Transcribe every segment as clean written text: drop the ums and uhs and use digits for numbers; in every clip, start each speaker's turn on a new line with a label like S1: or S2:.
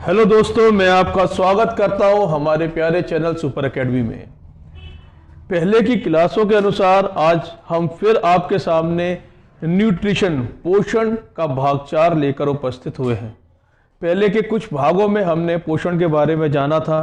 S1: Hello दोस्तों, मैं आपका स्वागत करता हूं हमारे प्यारे चैनल सुपर एकेडमी में। पहले की क्लासों के अनुसार आज हम फिर आपके सामने न्यूट्रिशन पोषण का भाग 4 लेकर उपस्थित हुए हैं। पहले के कुछ भागों में हमने पोषण के बारे में जाना था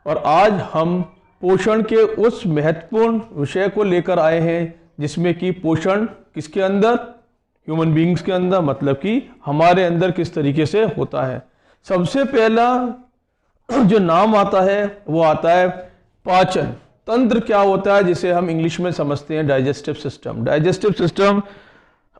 S1: और आज हम पोषण के उस महत्वपूर्ण विषय को लेकर आए हैं जिसमें कि पोषण किसके अंदर, ह्यूमन बींग्स के अंदर, मतलब कि हमारे अंदर किस तरीके से होता है। सबसे पहला जो नाम आता है वो आता है पाचन तंत्र। क्या होता है जिसे हम इंग्लिश में समझते हैं डाइजेस्टिव सिस्टम। डाइजेस्टिव सिस्टम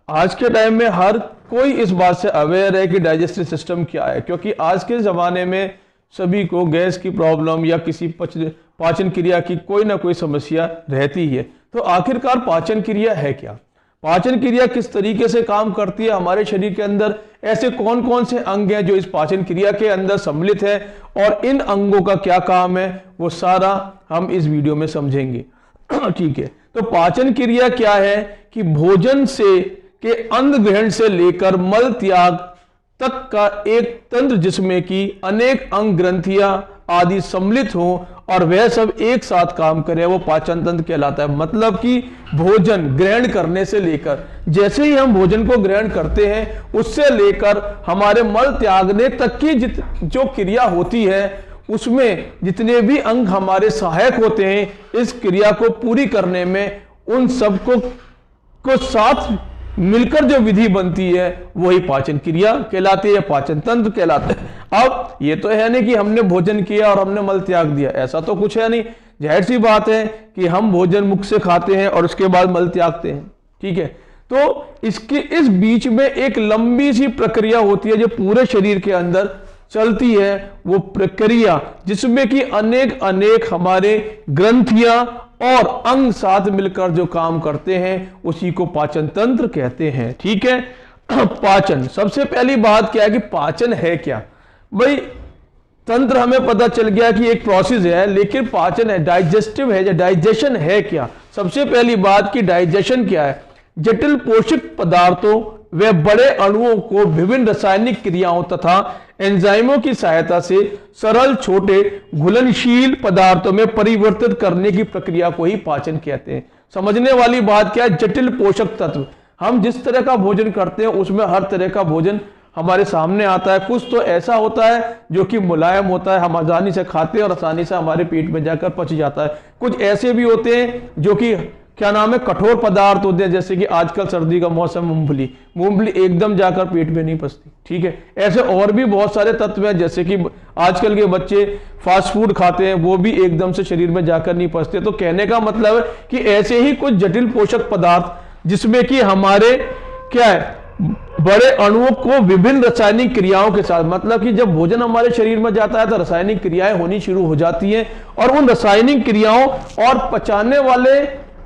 S1: आज के टाइम में हर कोई इस बात से अवेयर है कि डाइजेस्टिव सिस्टम क्या है, क्योंकि आज के ज़माने में सभी को गैस की प्रॉब्लम या किसी पाचन क्रिया की कोई ना कोई समस्या रहती है। तो आखिरकार पाचन क्रिया है क्या, पाचन क्रिया किस तरीके से काम करती है हमारे शरीर के अंदर, ऐसे कौन कौन से अंग हैं जो इस पाचन क्रिया के अंदर सम्मिलित है और इन अंगों का क्या काम है, वो सारा हम इस वीडियो में समझेंगे। ठीक है, तो पाचन क्रिया क्या है कि भोजन से के अन्न ग्रहण से लेकर मल त्याग तक का एक तंत्र जिसमें कि अनेक अंग ग्रंथियां आदि सम्मिलित हों और वह सब एक साथ काम करें, वो पाचन तंत्र कहलाता है। मतलब कि भोजन ग्रहण करने से लेकर, जैसे ही हम भोजन को ग्रहण करते हैं उससे लेकर हमारे मल त्यागने तक की जो क्रिया होती है उसमें जितने भी अंग हमारे सहायक होते हैं इस क्रिया को पूरी करने में, उन सबको साथ मिलकर जो विधि बनती है वही पाचन क्रिया कहलाती है, पाचन तंत्र कहलाता है। अब ये तो है नहीं कि हमने भोजन किया और हमने मल त्याग दिया, ऐसा तो कुछ है नहीं। जाहिर सी बात है कि हम भोजन मुख से खाते हैं और उसके बाद मल त्यागते हैं। ठीक है, तो इसके इस बीच में एक लंबी सी प्रक्रिया होती है जो पूरे शरीर के अंदर चलती है, वो प्रक्रिया जिसमें कि अनेक अनेक हमारे ग्रंथियां और अंग साथ मिलकर जो काम करते हैं उसी को पाचन तंत्र कहते हैं। ठीक है, पाचन, सबसे पहली बात क्या है कि पाचन है क्या। भाई तंत्र हमें पता चल गया कि एक प्रोसेस है, लेकिन पाचन है, डाइजेस्टिव है या डाइजेशन है क्या। सबसे पहली बात कि डाइजेशन क्या है, जटिल पोषक पदार्थों व बड़े अणुओं को विभिन्न रासायनिक क्रियाओं तथा एंजाइमों की सहायता से सरल छोटे घुलनशील पदार्थों में परिवर्तित करने की प्रक्रिया को ही पाचन कहते हैं। समझने वाली बात क्या है, जटिल पोषक तत्व, हम जिस तरह का भोजन करते हैं उसमें हर तरह का भोजन हमारे सामने आता है। कुछ तो ऐसा होता है जो कि मुलायम होता है, हम आसानी से खाते हैं और आसानी से हमारे पेट में जाकर पच जाता है। कुछ ऐसे भी होते हैं जो कि क्या नाम है, कठोर पदार्थ होते हैं, जैसे कि आजकल सर्दी का मौसम, मूंगफली एकदम जाकर पेट में नहीं पचती। ठीक है, ऐसे और भी बहुत सारे तत्व हैं, जैसे कि आजकल के बच्चे फास्ट फूड खाते हैं, वो भी एकदम से शरीर में जाकर नहीं पचते। तो कहने का मतलब है कि ऐसे ही कुछ जटिल पोषक पदार्थ जिसमें कि हमारे क्या है, बड़े अणुओं को विभिन्न रासायनिक क्रियाओं के साथ, मतलब कि जब भोजन हमारे शरीर में जाता है तो रासायनिक क्रियाएं होनी शुरू हो जाती हैं और उन रासायनिक क्रियाओं और पचाने वाले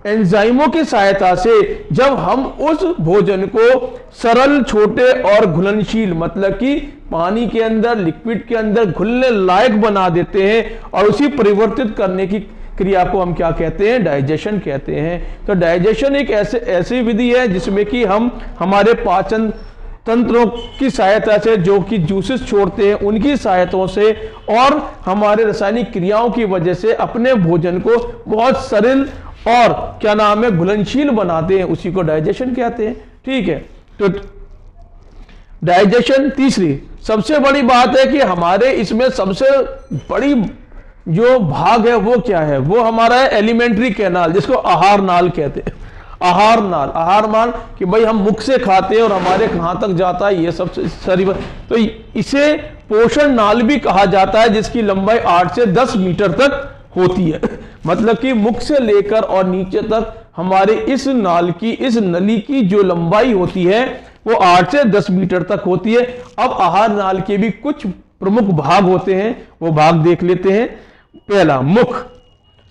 S1: एंजाइमों की सहायता से जब हम उस भोजन को सरल छोटे और घुलनशील, मतलब कि पानी के अंदर, लिक्विड के अंदर घुलने लायक बना देते हैं और उसी परिवर्तित करने की क्रिया को हम क्या कहते हैं, डाइजेशन कहते हैं। तो डाइजेशन एक ऐसी विधि है जिसमें कि हम हमारे पाचन तंत्रों की सहायता से, जो कि जूसेस छोड़ते हैं उनकी सहायताओं से और हमारे रासायनिक क्रियाओं की वजह से अपने भोजन को बहुत सरल और क्या नाम है, घुलनशील बनाते हैं, उसी को डाइजेशन कहते हैं। ठीक है, तो डाइजेशन तीसरी सबसे बड़ी बात है कि हमारे इसमें सबसे बड़ी जो भाग है वो क्या है, वो हमारा है एलिमेंट्री कैनाल, जिसको आहार नाल कहते हैं। आहार नाल, आहार नाल कि भाई हम मुख से खाते हैं और हमारे कहां तक जाता है ये सब सारी बात, तो इसे पोषण नाल भी कहा जाता है, जिसकी लंबाई 8 से 10 मीटर तक होती है। मतलब कि मुख से लेकर और नीचे तक हमारे इस नाल की, इस नली की जो लंबाई होती है वो 8 से 10 मीटर तक होती है। अब आहार नाल के भी कुछ प्रमुख भाग होते हैं, वो भाग देख लेते हैं। पहला मुख,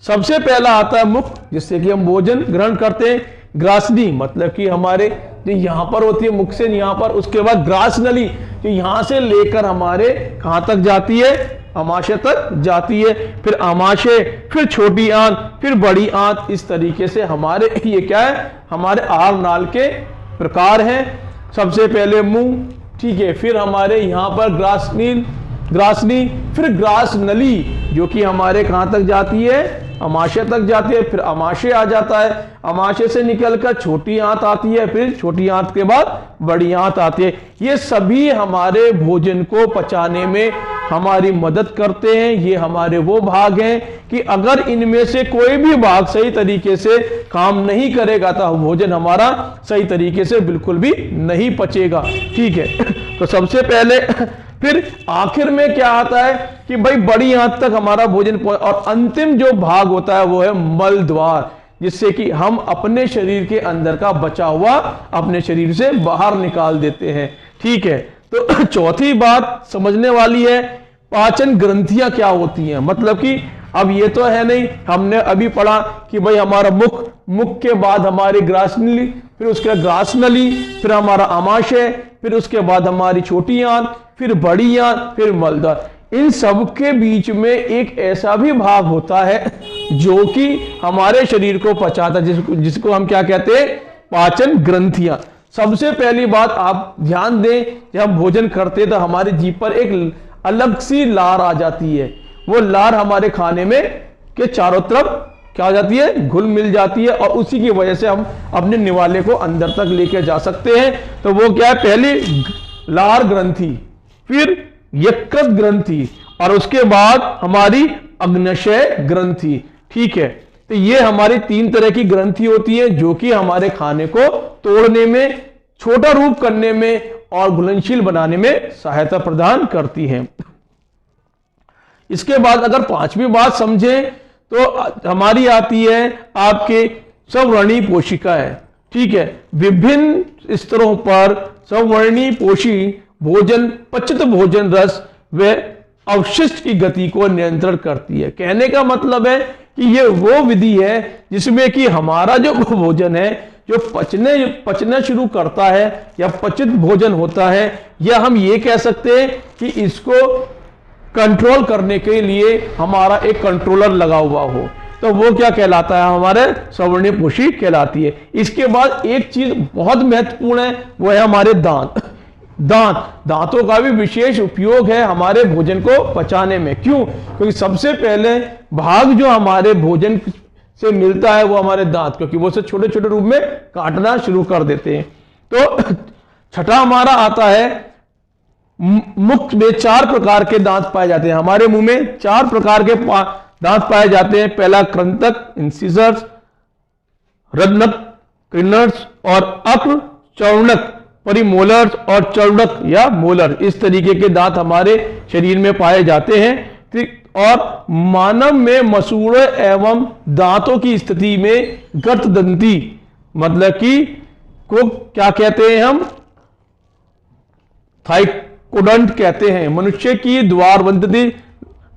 S1: सबसे पहला आता है मुख, जिससे कि हम भोजन ग्रहण करते हैं। ग्रासनी, मतलब कि हमारे जो यहां पर होती है मुख से यहां पर, उसके बाद ग्रास नली जो यहां से लेकर हमारे कहां तक जाती है, आमाशय तक जाती है, फिर आमाशय, फिर छोटी आंत, फिर बड़ी आंत। इस तरीके से हमारे ये क्या है, हमारे आहार नाल के प्रकार हैं। सबसे पहले मुंह, ठीक है, फिर हमारे यहां पर ग्रासनील, ग्रासनी, फिर ग्रास नली जो कि हमारे कहां तक जाती है, अमाशय तक जाती है, फिर अमाशय आ जाता है, अमाशय से निकलकर छोटी आंत आती है, फिर छोटी आंत के बाद बड़ी आंत आती है। ये सभी हमारे भोजन को पचाने में हमारी मदद करते हैं। ये हमारे वो भाग हैं कि अगर इनमें से कोई भी भाग सही तरीके से काम नहीं करेगा तो भोजन हमारा सही तरीके से बिल्कुल भी नहीं पचेगा। ठीक है, तो सबसे पहले फिर आखिर में क्या आता है कि भाई बड़ी आंत तक हमारा भोजन, और अंतिम जो भाग होता है वो है मल द्वार, जिससे कि हम अपने शरीर के अंदर का बचा हुआ अपने शरीर से बाहर निकाल देते हैं। ठीक है, तो चौथी बात समझने वाली है, पाचन ग्रंथियां क्या होती हैं। मतलब कि अब ये तो है नहीं, हमने अभी पढ़ा कि भाई हमारा मुख के बाद हमारी ग्रासनली, फिर उसके बाद ग्रासनली, फिर हमारा अमाशय, फिर उसके बाद हमारी छोटी आंत, फिर बड़ी आंत, फिर मलद्वार। इन सब के बीच में एक ऐसा भी भाग होता है जो कि हमारे शरीर को पचाता है, जिसको हम क्या कहते हैं, पाचन ग्रंथियां। सबसे पहली बात आप ध्यान दें, जब हम भोजन करते हैं तो हमारी जीभ पर एक अलग सी लार आ जाती है। वो लार हमारे खाने में के चारों तरफ क्या हो जाती है, घुल मिल जाती है, और उसी की वजह से हम अपने निवाले को अंदर तक लेके जा सकते हैं। तो वो क्या है, पहली लार ग्रंथि, फिर यकृत ग्रंथि, और उसके बाद हमारी अग्न्याशय ग्रंथि। ठीक है, तो ये हमारी 3 तरह की ग्रंथि होती है जो कि हमारे खाने को तोड़ने में, छोटा रूप करने में और घुलनशील बनाने में सहायता प्रदान करती हैं। इसके बाद अगर 5वीं बात समझें तो हमारी आती है आपके सवर्णी पोशिकाएं। ठीक है, विभिन्न स्तरों पर सवर्णी पोषी भोजन पचित भोजन रस व अवशिष्ट की गति को नियंत्रण करती है। कहने का मतलब है कि ये वो विधि है जिसमें कि हमारा जो भोजन है, जो पचना शुरू करता है या पचित भोजन होता है, या हम ये कह सकते हैं कि इसको कंट्रोल करने के लिए हमारा एक कंट्रोलर लगा हुआ हो, तो वो क्या कहलाता है, हमारे सवर्णी पोषी कहलाती है। इसके बाद एक चीज बहुत महत्वपूर्ण है, वो है हमारे दांतों का भी विशेष उपयोग है हमारे भोजन को पचाने में। क्यों? क्योंकि सबसे पहले भाग जो हमारे भोजन से मिलता है वो हमारे दांत, क्योंकि वो से छोटे छोटे रूप में काटना शुरू कर देते हैं। तो छठा हमारा आता है, मुख में 4 प्रकार के दांत पाए जाते हैं। हमारे मुंह में 4 प्रकार के दांत पाए जाते हैं। पहला कृंतक, इंसिजर्स, रत्नक, क्रिनर्स, और अक्र, चौर्णक, परिमोलर्स और चौड़क या मोलर। इस तरीके के दांत हमारे शरीर में पाए जाते हैं। और मानव में मसूड़े एवं दांतों की स्थिति में गर्तदंती, मतलब कि को क्या कहते हैं हम, थाइकोडंट कहते हैं। मनुष्य की द्वारबंदी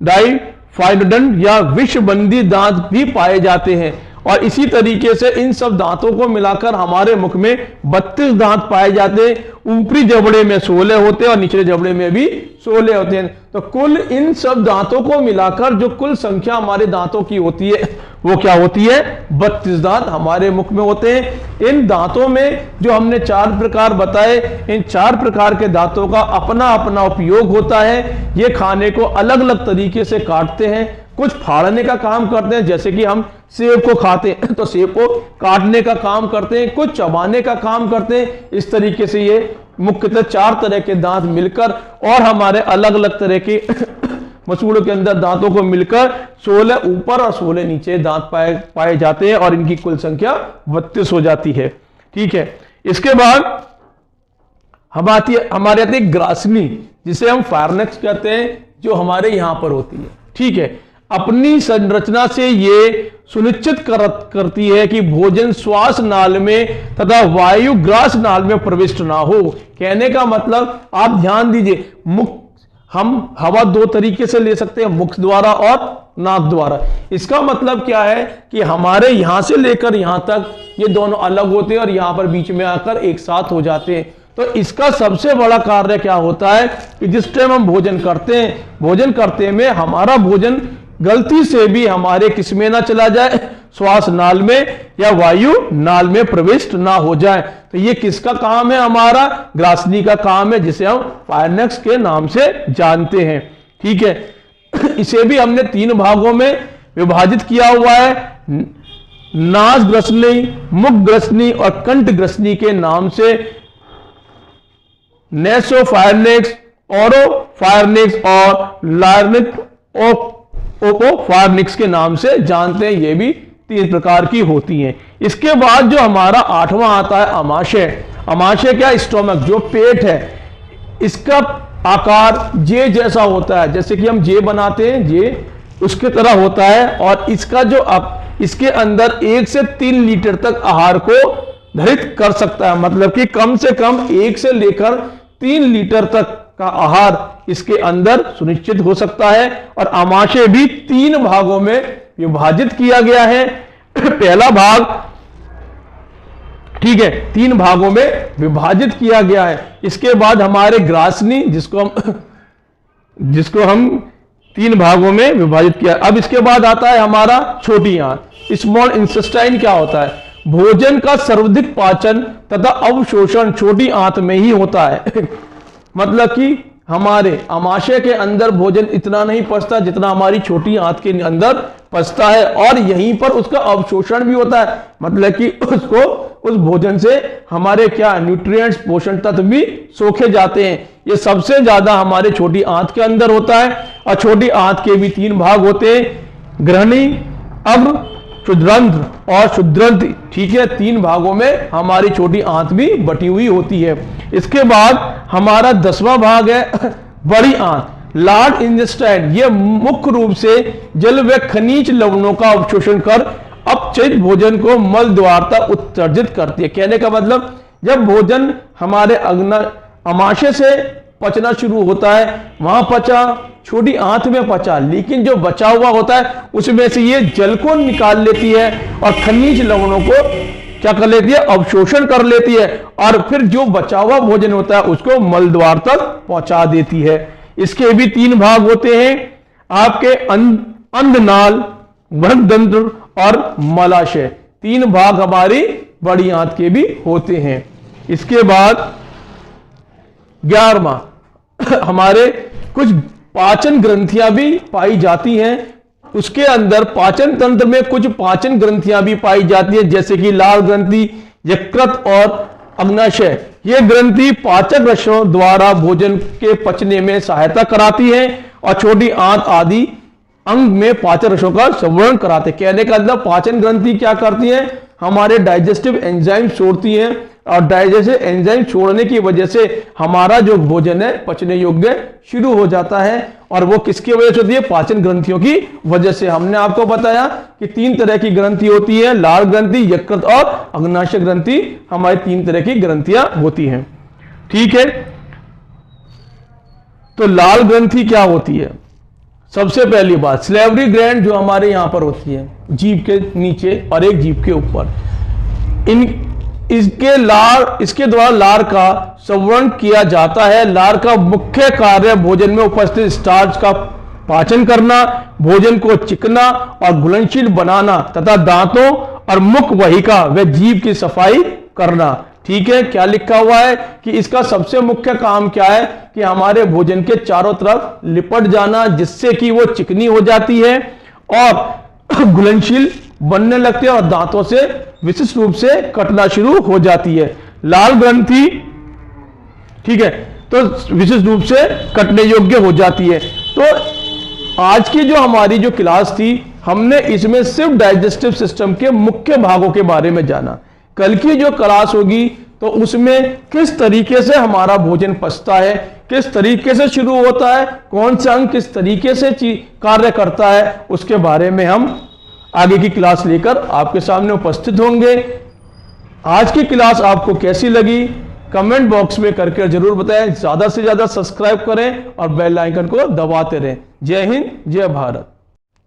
S1: डाइफाइडोडंट या विषबंदी दांत भी पाए जाते हैं। और इसी तरीके से इन सब दांतों को मिलाकर हमारे मुख में 32 दांत पाए जाते हैं। ऊपरी जबड़े में 16 होते हैं और निचले जबड़े में भी 16 होते हैं। तो कुल इन सब दांतों को मिलाकर जो कुल संख्या हमारे दांतों की होती है वो क्या होती है, 32 दांत हमारे मुख में होते हैं। इन दांतों में जो हमने 4 प्रकार बताए, इन 4 प्रकार के दांतों का अपना अपना उपयोग होता है। ये खाने को अलग अलग तरीके से काटते हैं। कुछ फाड़ने का काम करते हैं, जैसे कि हम सेब को खाते हैं तो सेब को काटने का काम करते हैं, कुछ चबाने का काम करते हैं। इस तरीके से ये मुख्यतः 4 तरह के दांत मिलकर और हमारे अलग अलग तरह के मसूड़ों के अंदर दांतों को मिलकर 16 ऊपर और 16 नीचे दांत पाए जाते हैं, और इनकी कुल संख्या 32 हो जाती है। ठीक है, इसके बाद हमारे आती है ग्रासनी, जिसे हम फार्नेक्स कहते हैं, जो हमारे यहां पर होती है। ठीक है, अपनी संरचना से ये सुनिश्चित करती है कि भोजन श्वास नाल में तथा वायु ग्रास नाल में प्रविष्ट ना हो। कहने का मतलब आप ध्यान दीजिए, मुख हम हवा 2 तरीके से ले सकते हैं, मुख द्वारा और नाक द्वारा। इसका मतलब क्या है कि हमारे यहां से लेकर यहां तक ये दोनों अलग होते हैं और यहां पर बीच में आकर एक साथ हो जाते हैं। तो इसका सबसे बड़ा कार्य क्या होता है कि जिस टाइम हम भोजन करते में हमारा भोजन गलती से भी हमारे किस में ना चला जाए, श्वास नाल में या वायु नाल में प्रविष्ट ना हो जाए। तो ये किसका काम है, हमारा ग्रासनी का काम है, जिसे हम फार्नेक्स के नाम से जानते हैं। ठीक है, इसे भी हमने 3 भागों में विभाजित किया हुआ है, नास ग्रसनी, मुख ग्रसनी और कंठ ग्रसनी के नाम से नेसोफायरनिक्स, ओरोफायरनिक्स और लार्निक ओपोफायरनिक्स के नाम से जानते हैं। ये भी 3 प्रकार की होती हैं। इसके बाद जो हमारा 8वां आता है अमाशय। अमाशय क्या? स्टोमक, जो पेट है, इसका आकार जे जैसा होता है, जैसे कि हम जे बनाते हैं, जे उसके तरह होता है। और इसका जो इसके अंदर 1 से 3 लीटर तक आहार को धारित कर सकता है, मतलब कि कम से कम 1 से लेकर 3 लीटर तक का आहार इसके अंदर सुनिश्चित हो सकता है। और अमाशय भी 3 भागों में विभाजित किया गया है। पहला भाग, ठीक है, 3 भागों में विभाजित किया गया है। इसके बाद हमारे ग्रासनी, जिसको हम 3 भागों में विभाजित किया। अब इसके बाद आता है हमारा छोटी आंत, स्मॉल इंटेस्टाइन। क्या होता है? भोजन का सर्वाधिक पाचन तथा अवशोषण छोटी आंत में ही होता है। मतलब कि हमारे अमाशय के अंदर भोजन इतना नहीं पचता जितना हमारी छोटी आंत के अंदर पचता है, और यहीं पर उसका अवशोषण भी होता है, मतलब कि उसको उस भोजन से हमारे क्या न्यूट्रिएंट्स, पोषण तत्व भी सोखे जाते हैं। ये सबसे ज्यादा हमारे छोटी आंत के अंदर होता है। और छोटी आंत के भी 3 भाग होते हैं, ग्रहणी, अग्र, क्षुद्रंध्र और क्षुद्रंथि। ठीक है, 3 भागों में हमारी छोटी आंत भी बटी हुई होती है। इसके बाद हमारा 10वां भाग है बड़ी आंत, लार्ज इंटेस्टाइन। यह मुख्य रूप से जल व खनिज लवणों का अवशोषण कर अपचयित भोजन को मल द्वार तक उत्सर्जित करती है। कहने का मतलब, जब भोजन हमारे अमाशय से पचना शुरू होता है, वहां पचा, छोटी आंत में पचा, लेकिन जो बचा हुआ होता है उसमें से ये जल को निकाल लेती है और खनिज लवणों को क्या कर लेती है? अवशोषण कर लेती है, और फिर जो बचा हुआ भोजन होता है उसको मल द्वार तक पहुंचा देती है। इसके भी 3 भाग होते हैं, आपके अंधनाल, बृहदंत्र और मलाशय। 3 भाग हमारी बड़ी आंत के भी होते हैं। इसके बाद 11वां, हमारे कुछ पाचन ग्रंथियां भी पाई जाती हैं। उसके अंदर पाचन तंत्र में कुछ पाचन ग्रंथियां भी पाई जाती है, जैसे कि लाल ग्रंथि, यकृत और अग्नाशय। ये ग्रंथि पाचक रसों द्वारा भोजन के पचने में सहायता कराती है और छोटी आंत आदि अंग में पाचन रसों का संवरण कराते। कहने का मतलब, पाचन ग्रंथि क्या करती है? हमारे डाइजेस्टिव एंजाइम छोड़ती हैं, और डाइजेस्टिव एंजाइम छोड़ने की वजह से हमारा जो भोजन है पचने योग्य शुरू हो जाता है। और वो किसकी वजह से होती है? पाचन ग्रंथियों की वजह से। हमने आपको बताया कि 3 तरह की ग्रंथि होती है, लाल ग्रंथि, यकृत और अग्नाशय ग्रंथि। हमारी 3 तरह की ग्रंथियां होती हैं। ठीक है, तो लाल ग्रंथि क्या होती है? सबसे पहली बात, सैलिवरी ग्लैंड जो हमारे यहां पर होती है, जीभ के नीचे और एक जीभ के ऊपर, इसके द्वारा लार का संवरण किया जाता है। लार का मुख्य कार्य भोजन में उपस्थित स्टार्च का पाचन करना, भोजन को चिकना और घुलनशील बनाना तथा दांतों और मुख वाहिका व जीभ की सफाई करना। ठीक है, क्या लिखा हुआ है कि इसका सबसे मुख्य काम क्या है? कि हमारे भोजन के चारों तरफ लिपट जाना, जिससे कि वो चिकनी हो जाती है और घुलनशील बनने लगती है और दांतों से विशिष्ट रूप से कटना शुरू हो जाती है। लाल ग्रंथि, ठीक है, तो विशिष्ट रूप से कटने योग्य हो जाती है। तो आज की जो हमारी जो क्लास थी, हमने इसमें सिर्फ डाइजेस्टिव सिस्टम के मुख्य भागों के बारे में जाना। कल की जो क्लास होगी तो उसमें किस तरीके से हमारा भोजन पचता है, किस तरीके से शुरू होता है, कौन सा अंग किस तरीके से कार्य करता है, उसके बारे में हम आगे की क्लास लेकर आपके सामने उपस्थित होंगे। आज की क्लास आपको कैसी लगी कमेंट बॉक्स में करके जरूर बताएं। ज्यादा से ज्यादा सब्सक्राइब करें और बेल आइकन को दबाते रहें। जय हिंद, जय भारत।